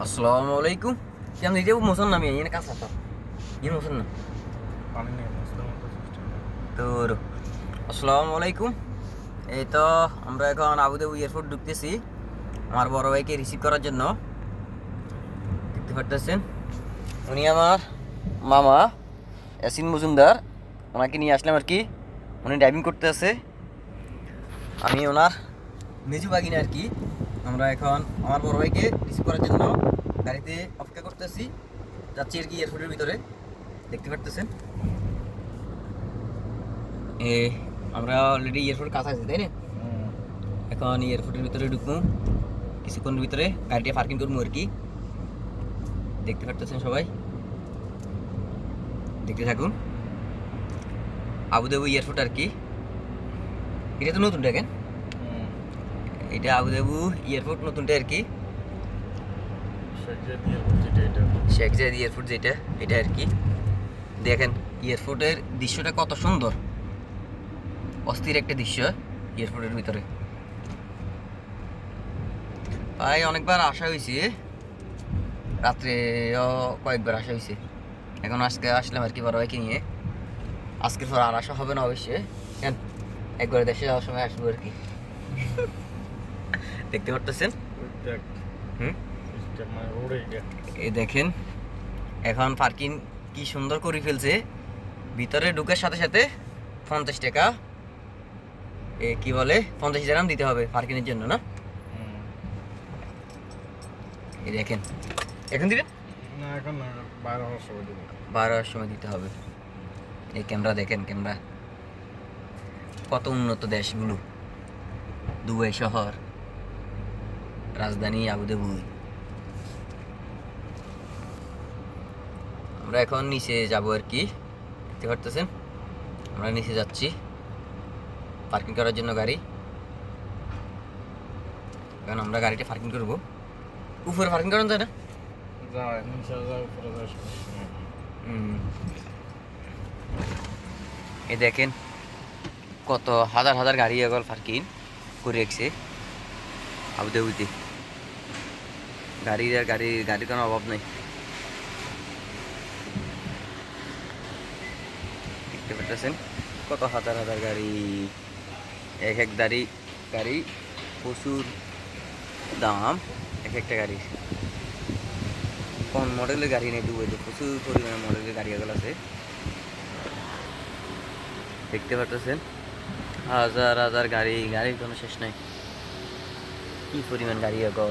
আসসালামু আলাইকুম। কেমন এটা মোশন নামি এনে কাঁচা তো ইন মোশন না পানি নেই মুসলিম মতো সিস্টেম। তোর আসসালামু আলাইকুম। এই তো আমরা এখন আবুধাবি এয়ারপোর্ট ঢুকতেছি আমার বড় ভাইকে রিসিভ করার জন্য। দেখতে পারতেছেন উনি আমার মামা ইয়াসিন মজুমদার, ওনাকে নিয়ে আসলাম আর কি। উনি ড্রাইভিং করতে আছে, আমি ওনার মেজু বাগিনা আর কি। আমরা এখন আমার বড় ভাইকে রিসিভ করার জন্য গাড়িতে অপেক্ষা করতেছি, যাচ্ছি আর কি এয়ারপোর্টের ভিতরে। দেখতে পারতেছেন আমরা অলরেডি এয়ারপোর্ট কাছাকাছি, তাই না? এখন এয়ারপোর্টের ভিতরে ঢুকবো কিছুক্ষণের ভিতরে, গাড়িটা পার্কিং করবো আর কি। দেখতে পারতেছেন সবাই, দেখতে থাকুন। আবুধাবি এয়ারপোর্ট আর কি, এটা তো নতুন দেখেন, এটা আবুধাবি এয়ারপোর্ট নতুনটা আর কি। শেখ জায়েদ এয়ারপোর্ট যেটা, এটা আর কি। দেখেন এয়ারপোর্টের দৃশ্যটা কত সুন্দর, অস্থির একটা দৃশ্য এয়ারপোর্টের ভিতরে। ভাই অনেকবার আসা হয়েছে, রাত্রেও কয়েকবার আসা হয়েছে। এখন আজকে আসলাম আর কি বড় ভাইকে নিয়ে। আজকের পর আর আসা হবে না অবশ্যই, কেন একবার দেশে যাওয়ার সময় আসবো আর কি। দেখতে পারতেছেন এই দেখেন এখন পার্কিং কি সুন্দর করে ফেলছে। ভিতরে ঢুকার সাথে সাথে 50 টাকা কি বলে 50 দিরহাম দিতে হবে পার্কিংয়ের জন্য, না? এই দেখেন এখন দিবেন না, এখন না, 12 সময় দিব। 12টার সময় দিতে হবে। এই ক্যামেরা দেখেন, ক্যামেরা কত উন্নত দেশগুলো, দুবাই শহর, রাজধানী আবুধাবি। আমরা এখন নিচে যাব আর কি, দেখতে পারতেছেন আমরা নিচে যাচ্ছি পার্কিং করার জন্য গাড়ি। কারণ আমরা গাড়িটা পার্কিং করব, উপরে পার্কিং করানো যায় না। যায় নিচে যায়, উপরে যায় সমস্যা নেই। এই দেখেন কত হাজার হাজার গাড়ি এখন পার্কিং করে রেখেছে আবুধাবিতে। গাড়ির কোনো অভাব নেই। দেখতে পাচ্ছেন কত হাজার হাজার গাড়ি, এক এক গাড়ি প্রচুর দাম, এক একটা গাড়ি। কোন মডেলের গাড়ি নেই দুবাইতে, প্রচুর পরিমাণে মডেলের গাড়ি এগুলো আছে। দেখতে পাচ্ছেন হাজার হাজার গাড়ির কোনো শেষ নাই, কি পরিমাণ গাড়ি এগো।